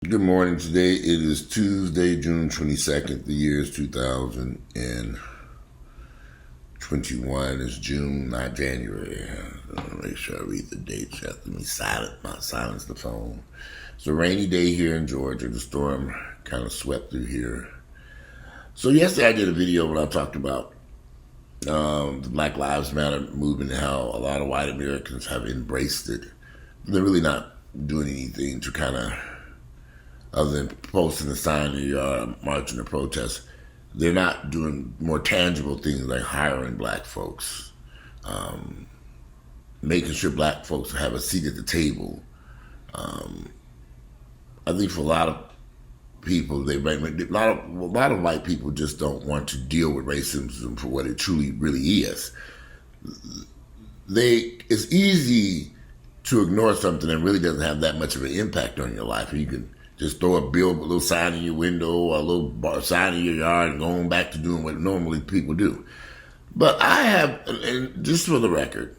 Good morning. Today it is Tuesday, June 22nd. The year is 2021. It's June, not January. Make sure I read the dates after me silence the phone. It's a rainy day here in Georgia. The storm kind of swept through here. So yesterday I did a video when I talked about the Black Lives Matter movement and how a lot of white Americans have embraced it. They're really not doing anything to kind of, other than posting a sign in the yard, marching or protest, they're not doing more tangible things like hiring black folks, making sure black folks have a seat at the table. I think for a lot of people, a lot of white people just don't want to deal with racism for what it truly really is. It's easy to ignore something that really doesn't have that much of an impact on your life. You can just throw a little sign in your window or a little sign in your yard and going back to doing what normally people do. But I have, and just for the record,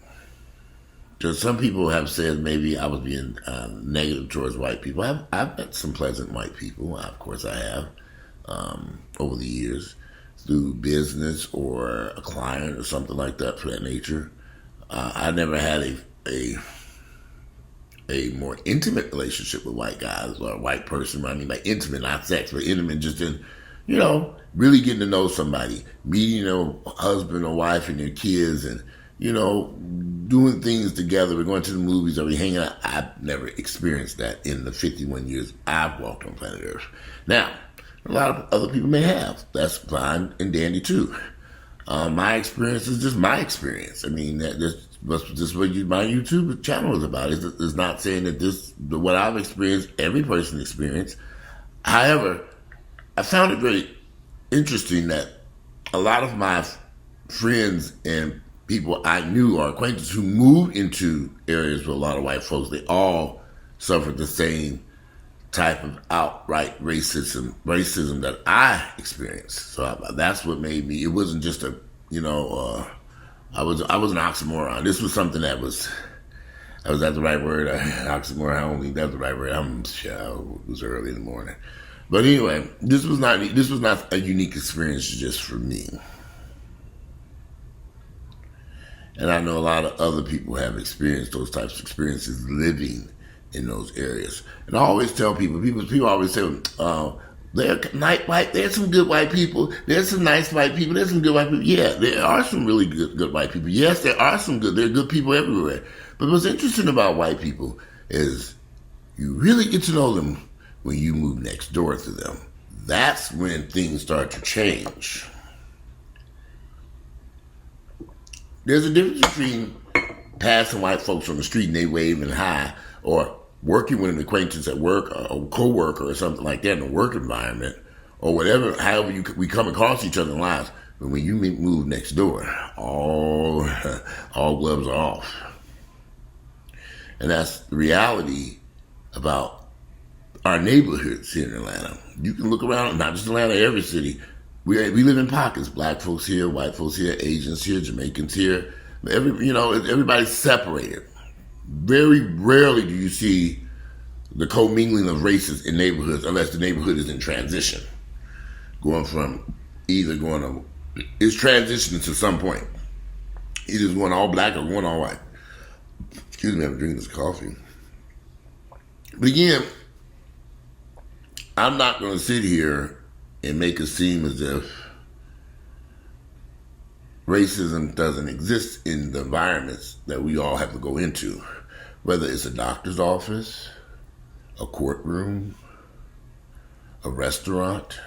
because some people have said maybe I was being negative towards white people. I've met some pleasant white people, of course I have, over the years, through business or a client or something like that for that nature. I never had a more intimate relationship with white guys or a white person. I mean, like intimate, not sex, but intimate just in, really getting to know somebody, meeting a husband or wife and their kids and, doing things together. We're going to the movies, or we hanging out. I've never experienced that in the 51 years I've walked on planet Earth. Now, a lot of other people may have. That's fine and dandy too. My experience is just my experience. I mean, this is what my YouTube channel is about. It's not saying that what I've experienced, every person experienced. However, I found it very interesting that a lot of my friends and people I knew or acquaintances who moved into areas with a lot of white folks, they all suffered the same type of outright racism that I experienced. So that's what made me. It wasn't just I was an oxymoron. This was something that was that the right word? Oxymoron. I don't think that's the right word. I'm sure it was early in the morning. But anyway, this was not a unique experience just for me. And I know a lot of other people have experienced those types of experiences living in those areas. And I always tell people always say, there's some good white people, there's some nice white people, there's some good white people. Yeah, there are some really good white people. Yes, there are there are good people everywhere. But what's interesting about white people is you really get to know them when you move next door to them. That's when things start to change. There's a difference between passing white folks on the street and they waving hi, or working with an acquaintance at work, or a co-worker or something like that in a work environment, or whatever, however we come across each other in lives. But when you move next door, all gloves are off. And that's the reality about our neighborhoods here in Atlanta. You can look around, not just Atlanta, every city. We live in pockets. Black folks here, white folks here, Asians here, Jamaicans here. Everybody's separated. Very rarely do you see the commingling of races in neighborhoods unless the neighborhood is in transition. It's transitioning to some point. Either it's going all black or going all white. Excuse me, I'm drinking this coffee. But again, I'm not going to sit here and make it seem as if racism doesn't exist in the environments that we all have to go into, whether it's a doctor's office, a courtroom, a restaurant,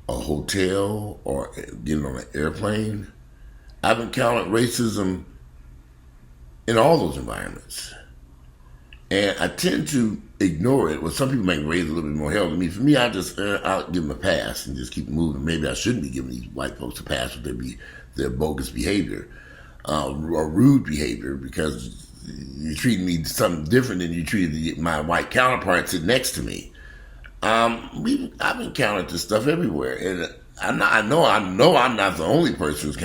a hotel, or getting on an airplane. I've encountered racism in all those environments. And I tend to ignore it. Well, some people may raise a little bit more hell than me. For me, I'll give them a pass and just keep moving. Maybe I shouldn't be giving these white folks a pass with their bogus behavior or rude behavior, because you're treating me something different than you treated my white counterpart sitting next to me. I've encountered this stuff everywhere, and I know I'm not the only person who's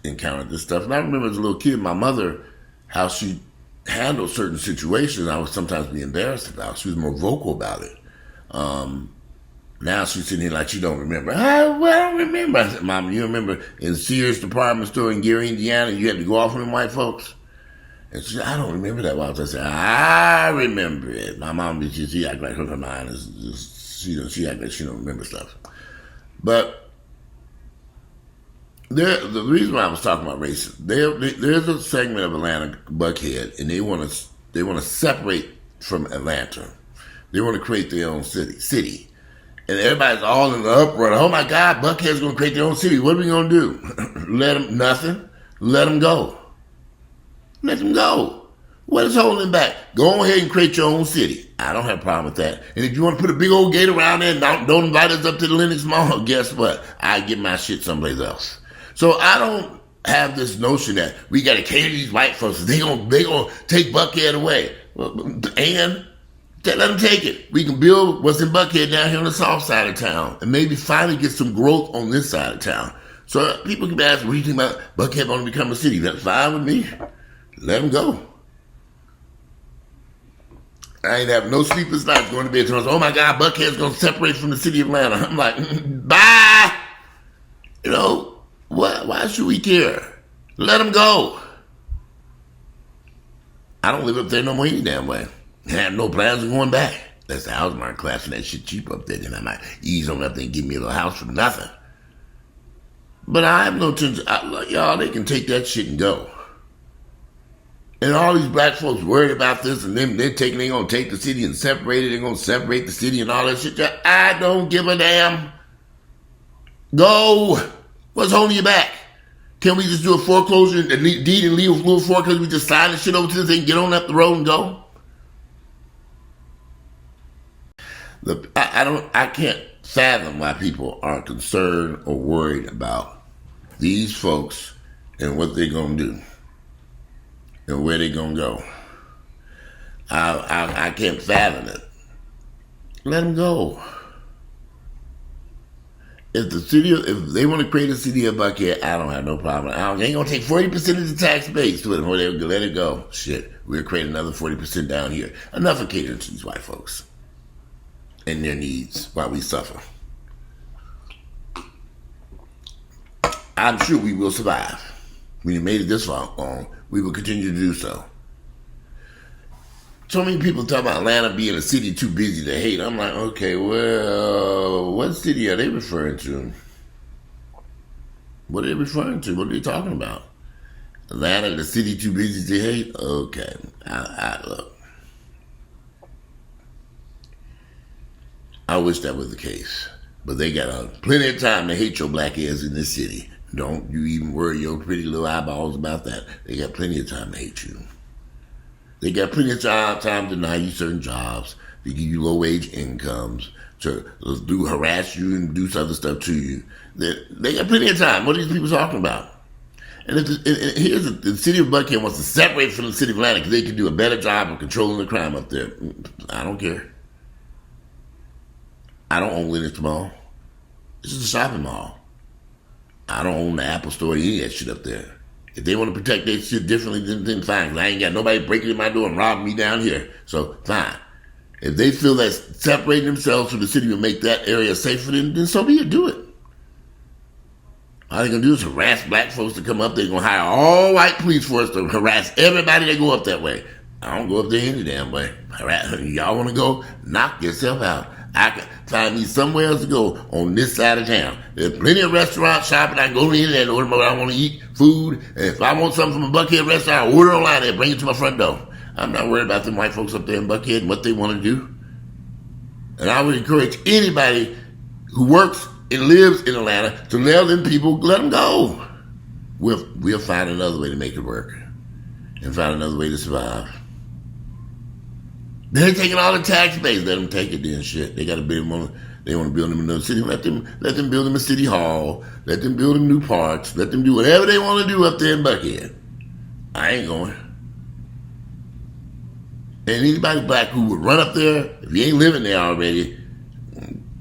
encountered this stuff. And I remember as a little kid, my mother, how she handle certain situations I would sometimes be embarrassed about. She was more vocal about it. Now she's sitting here like she don't remember. I don't remember. I said, Mama, you remember in Sears department store in Gary, Indiana, you had to go off on them white folks? And she said, I don't remember that. Well, I said, I remember it. My mom, she act like her mind is just, she act like she don't remember stuff. But the reason why I was talking about race, there's a segment of Atlanta, Buckhead, and they want to separate from Atlanta. They want to create their own city. And everybody's all in the uproar. Oh my God, Buckhead's going to create their own city. What are we going to do? Nothing. Let them go. Let them go. What is holding them back? Go ahead and create your own city. I don't have a problem with that. And if you want to put a big old gate around there and don't invite us up to the Lenox Mall, guess what? I get my shit someplace else. So I don't have this notion that we got to cater to these white folks. They gonna take Buckhead away. And let them take it. We can build what's in Buckhead down here on the south side of town and maybe finally get some growth on this side of town. So people can ask, what do you think about Buckhead going to become a city? That's fine with me. Let them go. I ain't have no sleepless nights going to bed telling us, oh my God, Buckhead's going to separate from the city of Atlanta. I'm like, bye. You know, why should we care? Let them go. I don't live up there no more any damn way. I have no plans of going back. That's the house market class and that shit cheap up there. Then I might ease on up there and give me a little house for nothing. But I have no intention. Y'all, they can take that shit and go. And all these black folks worried about this and them, they're going to take the city and separate it. They're going to separate the city and all that shit. I don't give a damn. Go. What's holding you back? Can we just do a foreclosure and deed and leave a little foreclosure? We just sign the shit over to this thing, get on up the road and go? I can't fathom why people are concerned or worried about these folks and what they're going to do and where they're going to go. I can't fathom it. Let them go. If they want to create a city of Buckhead, I don't have no problem. They ain't going to take 40% of the tax base to it. Or they'll let it go. Shit, we'll create another 40% down here. Enough of catering to these white folks and their needs while we suffer. I'm sure we will survive. We made it this far long. We will continue to do so. So many people talk about Atlanta being a city too busy to hate. I'm like, okay, well, what city are they referring to? What are they referring to? What are they talking about? Atlanta, the city too busy to hate? Okay, look. I wish that was the case. But they got plenty of time to hate your black ass in this city. Don't you even worry your pretty little eyeballs about that. They got plenty of time to hate you. They got plenty of time to deny you certain jobs, to give you low-wage incomes, to harass you and do other stuff to you. They got plenty of time. What are these people talking about? And here's the city of Buckhead wants to separate from the city of Atlanta because they can do a better job of controlling the crime up there. I don't care. I don't own Lenox Mall. This is a shopping mall. I don't own the Apple Store or any of that shit up there. If they want to protect their shit differently, then fine. 'Cause I ain't got nobody breaking in my door and robbing me down here. So, fine. If they feel that separating themselves from the city will make that area safer, then so be it. Do it. All they're going to do is harass black folks to come up there. They're going to hire all white police force to harass everybody that go up that way. I don't go up there any damn way. Y'all want to go? Knock yourself out. I can find me somewhere else to go on this side of town. There's plenty of restaurants, shopping. I can go in there and order what I want to eat, food. And if I want something from a Buckhead restaurant, I order online and bring it to my front door. I'm not worried about them white folks up there in Buckhead and what they want to do. And I would encourage anybody who works and lives in Atlanta to let them people, let them go. We'll find another way to make it work and find another way to survive. They're taking all the tax base. Let them take it then, shit. They got to build them. They want to build them another city. Let them build them a city hall. Let them build them new parks. Let them do whatever they want to do up there in Buckhead. I ain't going. And anybody black who would run up there, if you ain't living there already,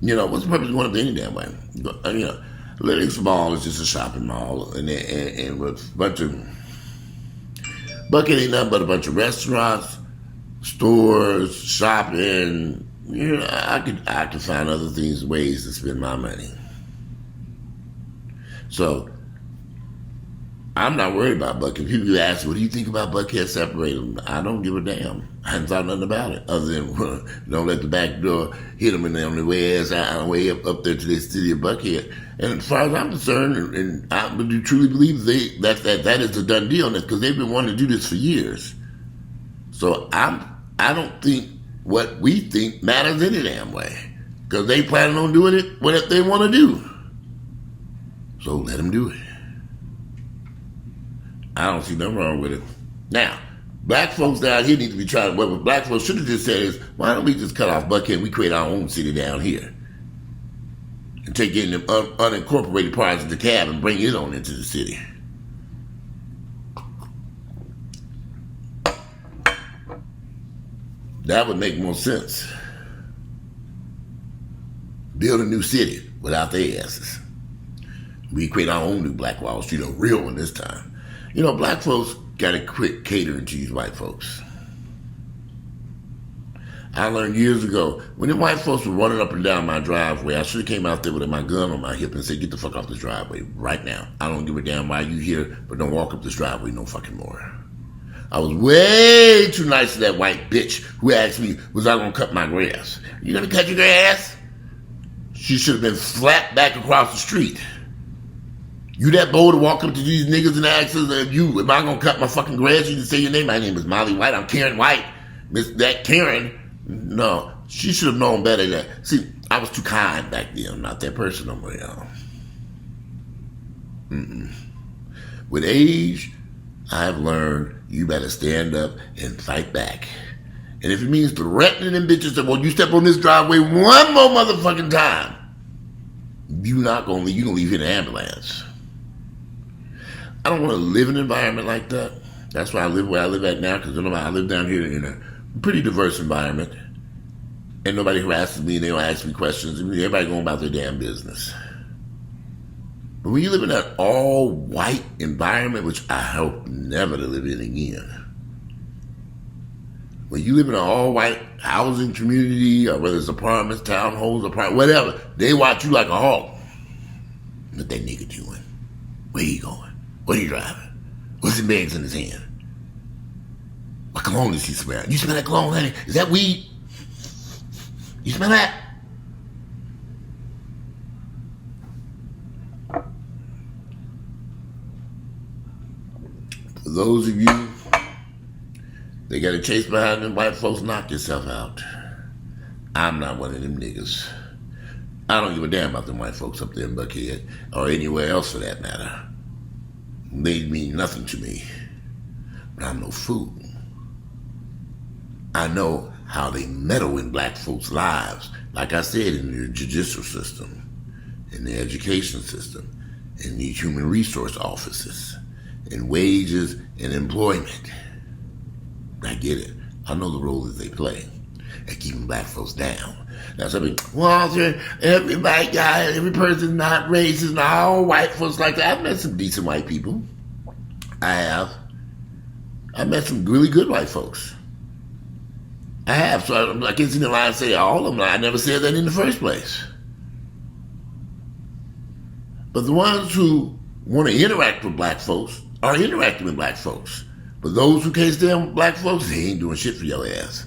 you know, what's the purpose of going up there any damn way? You know, Lenox Mall is just a shopping mall, and with a bunch Buckhead ain't nothing but a bunch of restaurants, stores, shopping. You know, I could find other things, ways to spend my money. So I'm not worried about Buckhead. People ask, what do you think about Buckhead separating? I don't give a damn. I haven't thought nothing about it other than don't let the back door hit them and they're on the way up there to the city of Buckhead. And as far as I'm concerned, and I do truly believe that is a done deal because they've been wanting to do this for years. So I don't think what we think matters any damn way because they planning on doing it what they want to do. So let them do it. I don't see nothing wrong with it. Now, black folks down here need to be trying. What black folks should have just said is, why don't we just cut off Buckhead and we create our own city down here? And take in them unincorporated parts of the cab and bring it on into the city. That would make more sense. Build a new city without their asses. We create our own new Black Wall Street, a real one this time. You know, black folks got to quit catering to these white folks. I learned years ago, when the white folks were running up and down my driveway, I should have came out there with my gun on my hip and said, get the fuck off this driveway right now. I don't give a damn why you here, but don't walk up this driveway no fucking more. I was way too nice to that white bitch who asked me, was I going to cut my grass? You going to cut your grass? She should have been slapped back across the street. You that bold to walk up to these niggas and ask us, am I going to cut my fucking grass? You can say your name. My name is Molly White. I'm Karen White. That Karen, no, she should have known better than that. See, I was too kind back then. I'm not that person no more, y'all. With age, I've learned you better stand up and fight back. And if it means threatening them bitches that, well, you step on this driveway one more motherfucking time, you're going to leave in an ambulance. I don't want to live in an environment like that. That's why I live where I live at now, because I live down here in a pretty diverse environment. And nobody harasses me and they don't ask me questions. Everybody going about their damn business. But when you live in that all-white environment, which I hope never to live in again, when you live in an all-white housing community, or whether it's apartments, townhomes, whatever, they watch you like a hawk. What that nigga doing? Where he going? What he driving? What's the bags in his hand? What cologne does he smell? You smell that cologne, honey? Is that weed? You smell that? For those of you that got to chase behind them white folks, knock yourself out. I'm not one of them niggas. I don't give a damn about them white folks up there in Buckhead, or anywhere else for that matter. They mean nothing to me. But I'm no fool. I know how they meddle in black folks' lives, like I said, in the judicial system, in the education system, in the human resource offices, in wages and employment. I get it. I know the role that they play at keeping black folks down. Now somebody, Walter, every white guy, every person not racist, not all white folks like that. I've met some decent white people. I have. I've met some really good white folks. I have. So I can't see the line and say all of them. I never said that in the first place. But the ones who want to interact with black folks are interacting with black folks. But those who can't stand with black folks, they ain't doing shit for your ass.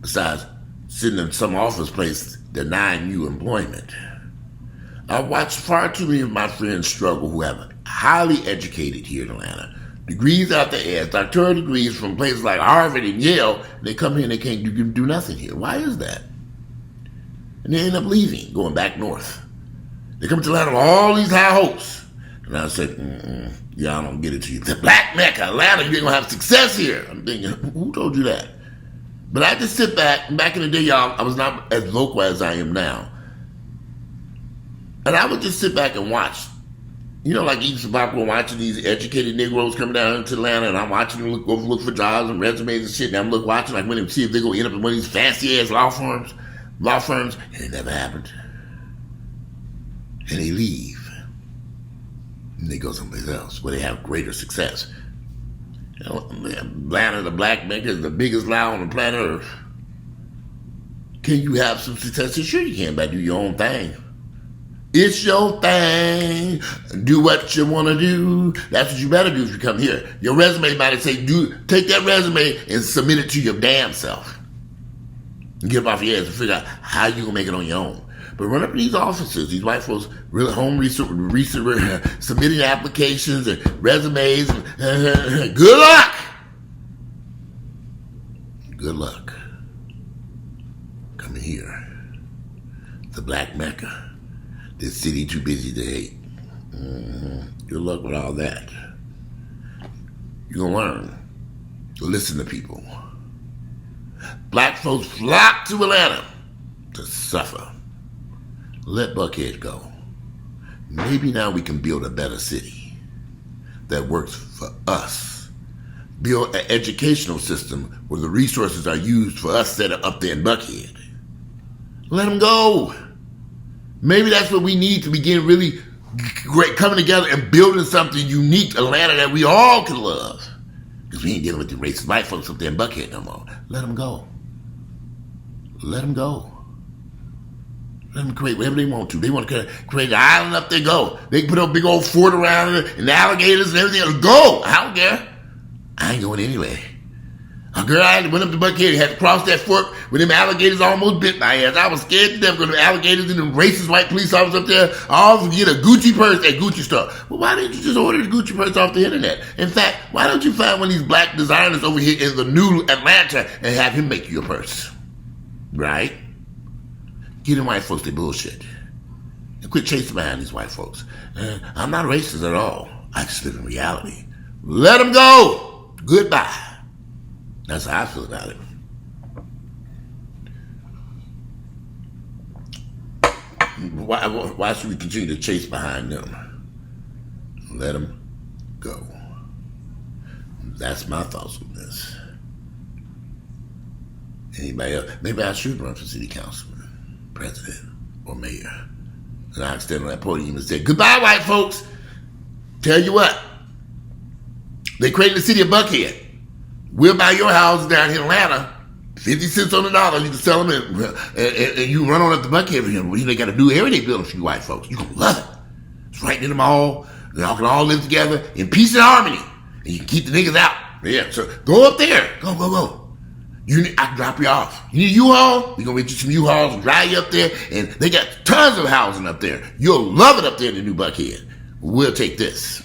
Besides sitting in some office place denying you employment. I've watched far too many of my friends struggle who have highly educated here in Atlanta. Degrees out their ass, doctoral degrees from places like Harvard and Yale. They come here and they can't do nothing here. Why is that? And they end up leaving, going back north. They come to Atlanta with all these high hopes. And I said, yeah, I don't get it to you. The Black Mecca, Atlanta, you ain't gonna have success here. I'm thinking, who told you that? But I just sit back in the day, y'all, I was not as vocal as I am now. And I would just sit back and watch. You know, like eating some popcorn, watching these educated Negroes come down into Atlanta, and I'm watching them look for jobs and resumes and shit, and I'm watching like when they see if they're gonna end up in one of these fancy ass law firms, and it never happened. And they leave. And they go someplace else where they have greater success. Atlanta, the black maker, is the biggest lie on the planet Earth. Can you have some success? Sure you can, but do your own thing. It's your thing. Do what you want to do. That's what you better do if you come here. Your resume might say, take that resume and submit it to your damn self. Get up off your ass and figure out how you going to make it on your own. But run up to these offices, these white folks, really home research, submitting applications and resumes. Good luck. Good luck. Coming here. The Black Mecca. This city too busy to hate. Good luck with all that. You're going to learn. Listen to people. Black folks flock to Atlanta to suffer. Let Buckhead go. Maybe now we can build a better city that works for us. Build an educational system where the resources are used for us set up there in Buckhead. Let them go. Maybe that's what we need to begin really great coming together and building something unique, Atlanta that we all can love. Because we ain't dealing with the racist white folks up there in Buckhead no more. Let them go. Let them go. Let them create whatever they want to. They want to create an island up there, go. They can put a big old fort around it and alligators and everything. Go. I don't care. I ain't going anyway. A girl, I went up to Buckhead, had to cross that fork with them alligators almost bit my ass. I was scared to death because the alligators and them racist white police officers up there all get a Gucci purse at Gucci store. Well, why didn't you just order the Gucci purse off the internet? In fact, why don't you find one of these black designers over here in the new Atlanta and have him make you a purse? Right? Get them white folks, they bullshit. And quit chasing behind these white folks. I'm not racist at all. I just live in reality. Let them go. Goodbye. That's how I feel about it. Why should we continue to chase behind them? Let them go. That's my thoughts on this. Anybody else? Maybe I should run for city councilman, president, or mayor. And I stand on that podium and say, goodbye, white folks. Tell you what. They created the city of Buckhead. We'll buy your houses down here in Atlanta, 50 cents on the dollar. You can sell them and you run on up the Buckhead for him. They got a new area they building for you white folks. You're going to love it. It's right in the mall. Y'all can all live together in peace and harmony. And you can keep the niggas out. Yeah, so go up there. Go. I can drop you off. You need a U-Haul? We're going to get you some U-Hauls and drive you up there. And they got tons of housing up there. You'll love it up there in the new Buckhead. We'll take this.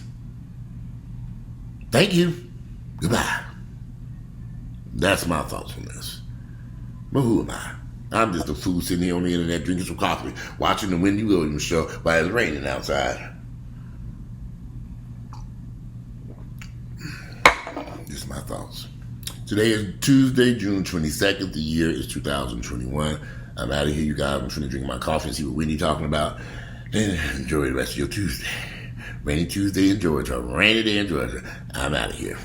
Thank you. Goodbye. That's my thoughts on this. But who am I? I'm just a fool sitting here on the internet drinking some coffee, watching the Wendy Williams show while it's raining outside. Just my thoughts. Today is Tuesday, June 22nd. The year is 2021. I'm out of here, you guys. I'm trying to drink my coffee and see what Wendy's talking about. And enjoy the rest of your Tuesday. Rainy Tuesday in Georgia. Rainy day in Georgia. I'm out of here.